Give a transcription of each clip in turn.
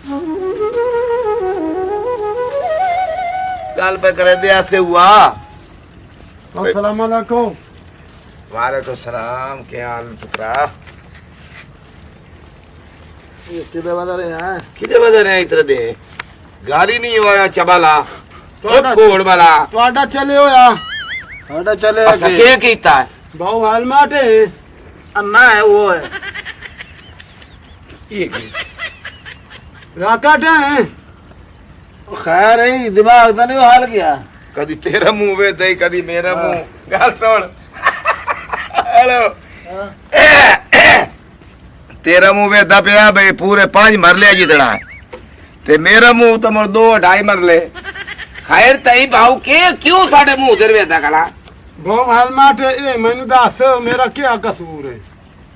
गल पे करे दे ऐसे हुआ। अस्सलाम वालेकुम। वालेकुम सलाम, क्या हाल टुकरा? ये किधर बजा रहे हैं? किधर बजा रहे हैं इधर दे? गाड़ी नहीं हुआ चबाला ਤੁਹਾਡਾ कोड़ वाला ਤੁਹਾਡਾ ਚੱਲੇ ਹੋਇਆ ਸਾਡਾ ਚੱਲੇ असा के कीता है? ਬਹੁ ਹੈਲਮਟ ਅੰਨਾ ਹੈ ਉਹ ਹੈ ये की ਰਾਕਟ ਹੈ खैर है दिमाग तो नहीं हाल गया कदी तेरा मुंह वे दे कदी मेरा मुंह। गल सुन हेलो तेरा मुंह वेदा पिया भाई पूरे 5 मरले जितना ते मेरा मुंह तो मोर 2-2.5 मरले। खैर तई भाऊ के क्यों साडे मुंह से वेदा कला? बहु हेलमेट ये मैनू दस मेरा क्या कसूर है?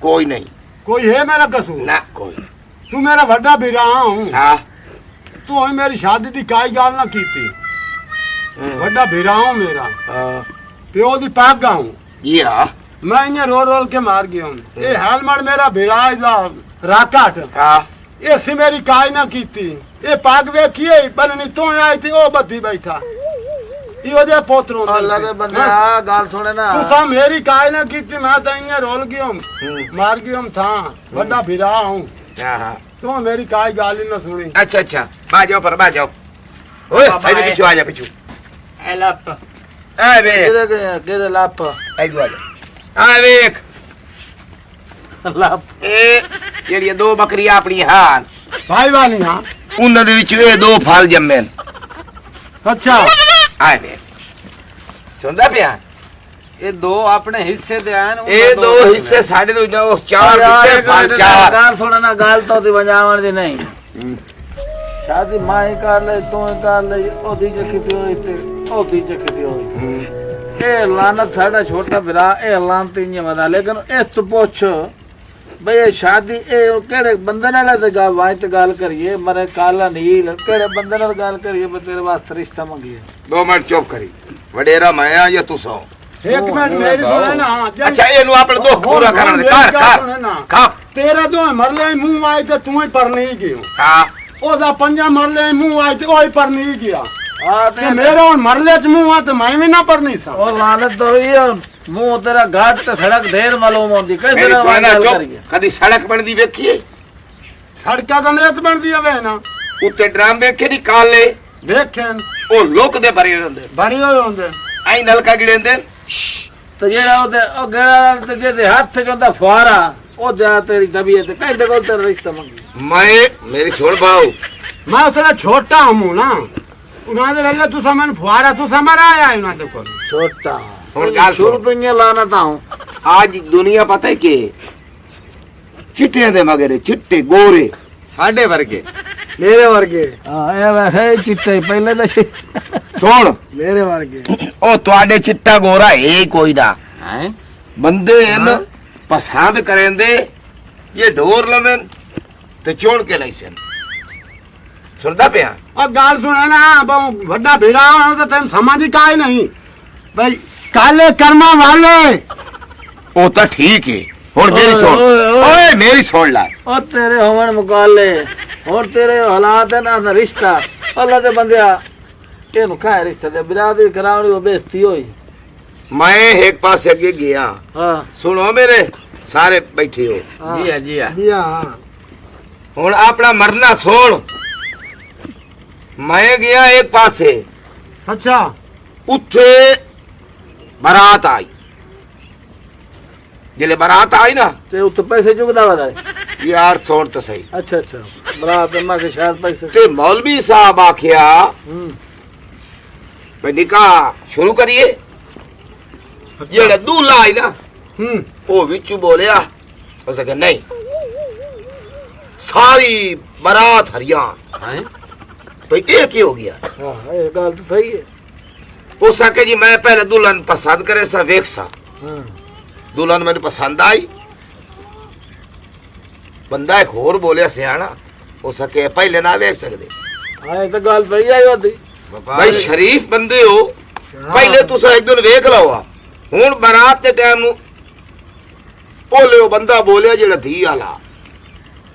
कोई नहीं, कोई है मेरा कसूर? ना कोई। तू मेरा बड़ा भीरा हूं। हां तू ही मेरी शादी दी काई गल ना कीती। बड़ा भीरा हूं मेरा। हां प्यो दी पागा हूं। ये हां मैं इन्हें रो रोल के मार गया हूं। ये हेलमेट मेरा भीरा राकट हां इसी मेरी काई ना कीती। ये पाग वेखिए बननी तो आई थी ओ बद्दी बैठा इहो दे पोतरों अल्लाह दे बंदा गाल सुने ना तू सा मेरी काई ना कीती मैं तो इन्हें रोल गया हूं मार गया हूं था बड़ा भीरा हूं। हां हां तो मेरी काई गाल ही ना सुनी। अच्छा अच्छा बाजो पर बाजो। ओए इधर पीछे आ जा पीछे। ए लप ए बे किधर लप ए आ जा आ देख लप ਇਹ ਜਿਹੜੀਆਂ 2 ਬੱਕਰੀਆਂ ਆਪਣੀਆਂ ਹਨ भाई वाली हां ਉਹਨਾਂ ਦੇ ਵਿੱਚ ਇਹ 2 ਫਲ ਜੰਮੇ ਨੇ। अच्छा ਆਏ ਵੇ ਸੁਣਦਾ ਪਿਆ? ये दो अपने हिस्से दे आन ਇਹ 2 ਹਿੱਸੇ ਸਾਡੇ ਤੋਂ ਜੋ 4 ਦਿੱਤੇ ਫਲ 4। गाल सुने ना गाल तो दी बजावन दी नहीं शादी माई कर ले तू कर ले ओदी जखती होई ते ओदी जखती होई ए लानत साडा छोटा भरा ए लानती नहीं मदा लेकिन इस तो पूछ भई ये शादी ए केड़े बंदे नाल ते वाई ते गाल करिए मरे काला नील केड़े बंदे नाल गाल करिए मैं तेरे वास्ते रिश्ता मंगिए 2 ਮਿੰਟ ਚੁੱਪ ਕਰੀ ਵਡੇਰਾ ਮੈਂ ਆ ਜਾਂ ਤੂੰ ਸੌ। एक मिनट मेरी सुने ना ਅੱਛਾ ਇਹਨੂੰ ਆਪਣੇ ਦੋ ਪੂਰਾ ਕਰਨ ਦੇ ਕਰ ਖਾ तेरा दो मरले मुंह आए ते तू ही पर नहीं गयो ਹਾਂ ओदा पंजा मरले मुंह आए ते ओही पर नहीं गया हां ते मेरा हुन मरले च मुंह आ ते मैं भी ना पर नहीं सा। और लानत तो ये मुंह तेरा घाट ते सड़क ढेर मालूम होंदी कई ਮੇਰੀ तेरा ਸੁਣਾ वाल ਚੁੱਪ करिए ਕਦੀ ਸੜਕ ਬਣਦੀ ਵੇਖੀਏ? सड़का तो नेत बन दिया वे ना ਉੱਤੇ ਡਰਮ ਵੇਖੇ ਦੀ ਕਾਲੇ देखें ਉਹ ਲੁੱਕ ਦੇ ਭਰੇ ਹੋਏ ਹੁੰਦੇ बड़ी होए होंदे ਐਂ ਨਲਕਾ ਗਿੜੇਂਦੇ तो जेड़ा ओदे ओ गेड़ा ते जेदे हाथ से जोंदा फुआरा ओ जा तेरी तबीयत कई देखो तेरा रिश्ता मंगी मैं मेरी छोड़ भाऊ मैं उसला छोटा हूं ना उना दे लल्ले तू समन फुआरा तू समर आया है ना देखो छोटा ਹੁਣ ਗੱਲ शुरू ਸੁਣ। तो ये लानत हूं आज दुनिया पता है कि चिट्टे दे मगरे चिट्टे गोरे साडे वर्गे मेरे वर्गे हां ए वे है चिट्टे पहले तो सुन मेरे वर्गे ओ तुआडे चिट्टा गोरा है कोई ना हैं बंदे इन पसंद करेंदे ये ढोर लवेन ते चोण के लाइसन सुनदा पिया? और गाल सुने ना बहु बड़ा भीरा हो तो तेन समझ ही काई नहीं भाई काले कर्मा वाले ओ तो ठीक है हुन मेरी सुन ओए मेरी सुन ला ओ तेरे होवन मुकाले और तेरे हालात है ना रिश्ता अल्लाह दे बंदिया केनु का रिश्ता दे बिरादरी करावनी वो बेइज्जती होई। मैं एक पास अगे गया हां सुनो मेरे सारे बैठे हो जी हां जी हां जी हां हुन अपना मरना छोड़। मैं गया एक पासे अच्छा उत्थे बारात आई जिले बारात आई ना ते उत पैसे चुकदा वदा यार सुन तो सही अच्छा अच्छा बरात में के शायद पैसे ते मौलवी साहब आखिया भाई निकाह शुरू करिए जेड़ा दूल्हा आई ना वो विचू बोलिया उसे कहा नहीं सारी बारात हरियाण हैं भाई ये क्या हो गया? हां ये गल तो सही है। हो सके जी मैं पहले दुल्हन पसंद करे सा वेख सा हां दुल्हन मैंने पसंद आई बंदा एक होर बोलिया सियाना हो सके पहले ना वेख सकते हां तो गल सही आई होती भाई शरीफ बंदे हो पहले तुसा एक दिन वेख लो हुन बारात के टाइम ओले ओ बंदा बोलिया जेड़ा धी आला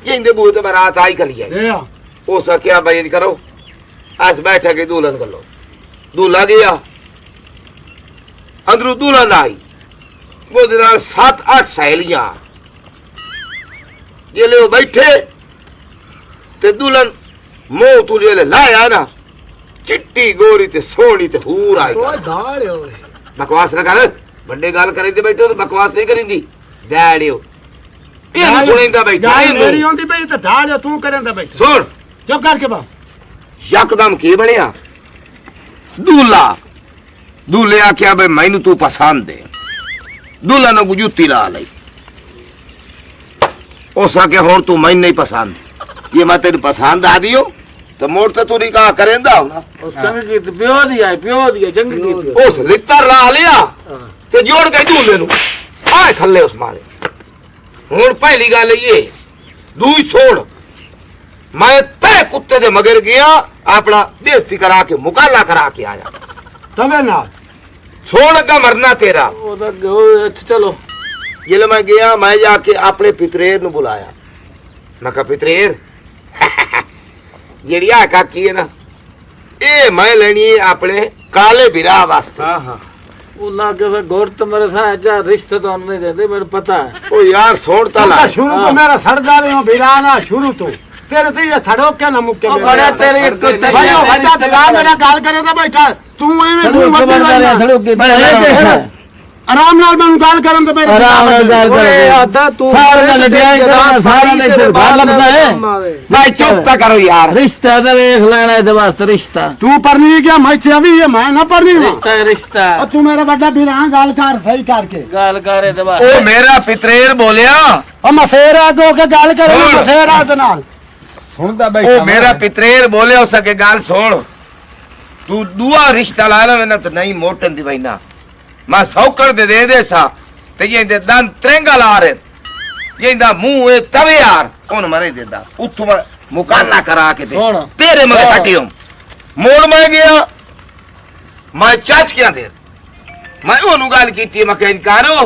ये इंदे बूहे ते बारात आई कली आई दे उस क्या भाई इन करो अस बैठे के दुल्हन कर लो दूल्हा गया अंदरू दुल्हन आई वो 7-8 सहेलियां ये ले वो बैठे ते दुल्हन मुंह तू ले लाया ना चिट्टी गोरी ते सोनी ते हूर आई बकवास ना कर बड़े गाल करेंदे बैठे तो बकवास नहीं करेंदी डैडियो ये नहीं सुनेंदा बैठा मेरी होंदी पई ते ढाल तू करेंदा बैठा सुन चुप करके बा यकदम की बनया दूल्हा दूल्हे आख्या भाई मैनू तू पसंद है दूल्हा ने जुत्ती ला ली उस आख्या होर तू मैन नहीं पसंद ये मैं तेरी पसंद आ दियो तो मोड़ तो तू निकाह करेंदा हो ना प्यो दिया जंग की उस लित्तर ला लिया ते जोड़ के दूल्हे नु आए खल्ले उस मारे हुन पहली गल ये दूई छोड़ मैं तय कुत्ते दे मगर गया अपना बेइज्जती करा के मुकाला करा के आया तबे ना छोड़ का मरना तेरा चलो जिले मैं गया मैं जाके अपने पितरेर नु बुलाया मैं कहा पितरेर जेड़ी आ काकी है ना ए मैं लेनी है अपने काले बिरा वास्ते हाँ हाँ उन्ना के गौर तो मेरे साथ जा रिश्ते तो नहीं देते मेरे पता है ओ यार छोड़ता ला शुरू तो मेरा सरदार हो बिराना शुरू तो तेरे तो ये सड़ो क्या ना मुक्के में बड़ा तेरे भाई हटा बिरा मेरा गाल करे तो बैठा तू एਵੇਂ मुंह मत लगाना आराम नाल मैं गाल करन तो मेरे आराम नाल गाल कर ओए आधा तू सारा नाल लड़ाई कर सारा ने सिर बाहर लगता है भाई चुप ता करो यार रिश्ता तो देख लेना है वास्ते रिश्ता तू परनी क्या मैं अभी ये मैं ना परनी रिश्ता और तू मेरा बड़ा बिरा गाल कर सही करके गाल करे तो ओ मेरा पितरेर बोलिया और मसेरा दो के गाल करे मसेरा दे नाल सुनदा बैठा ओ मेरा पितरेर बोले हो सके गाल सुन तू दुआ रिश्ता लाना ना तो नहीं मोटन दी भाई ना मैं सौकर दे सा ते ये दे दंद त्रेंगा ला रहे ये दा मुंह ए तवे यार कौन मरे देदा उठ मुकाला करा के दे तेरे मगे हटियो मोड़ में गया मैं चाच क्या दे मैं ओनु गाल कीती मैं कह इनकारो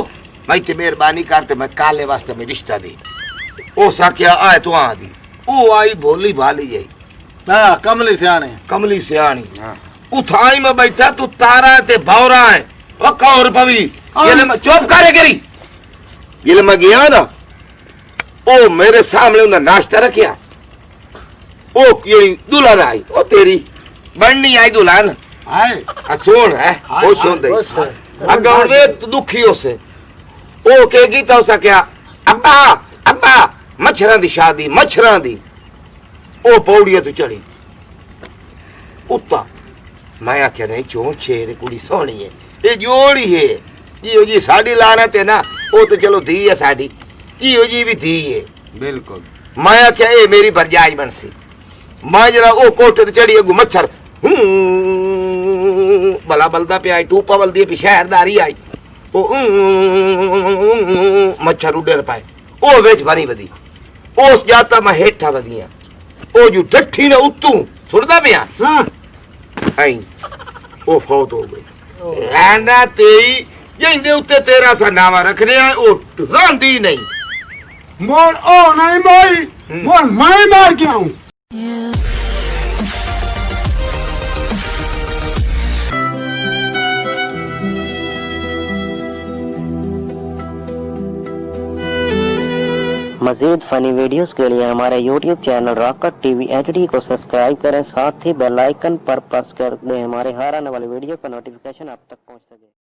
मैं ते मेहरबानी करते मैं काले वास्ते में रिश्ता दे ओ साक्या आए तो आ दी ओ आई भोली भाली जाई हां कमली सियाणी उठाई में बैठा तू तारा ते भौरा है ओ कौर पवी ये ले चुप करे करी ये ले मैं गया ना ओ मेरे सामने उन्हें नाश्ता रखिया ओ ये दुल्हन आई ओ तेरी बननी आई दुल्हन आए सुन है ओ सुन दे अगर वे दुखी हो से ओ कहेगी तो सकिया अब्बा अब्बा मच्छरां दी शादी मच्छरां दी ओ पौड़िया तू चढ़ी उत्ता मैं आख्या नहीं चों शेर कुड़ी सोहनी है ये जोड़ी है ये जी साड़ी लानत है ना वो तो चलो धी है साड़ी ये जी भी धी है बिल्कुल मैं आख्या ए मेरी भरजाई बन सी मैं जरा ओ कोठे ते चढ़ी अगू मच्छर भला बलदा पे आई टूपा बल दी शहरदारी आई ओ मच्छर उड़े पाए ओ वेच भरी बदी ओस जाता मैं हेठा वदिया ओ जो डठी ने उतू सुनदा पिया हां आई ओ फौत हो गई लाना तेई जिंदे उत्ते तेरा सा नावा रख रहा है ओ रांदी नहीं मोर ओ नहीं मोई मोर मैं मार के आऊं मज़ीद फ़नी वीडियोस के लिए हमारे YouTube channel rocket TV HD को सब्सक्राइब करें, साथ ही बेल आइकन पर प्रेस कर दें हमारे हर आने वाली वीडियो का नोटिफिकेशन आप तक पहुंच सके।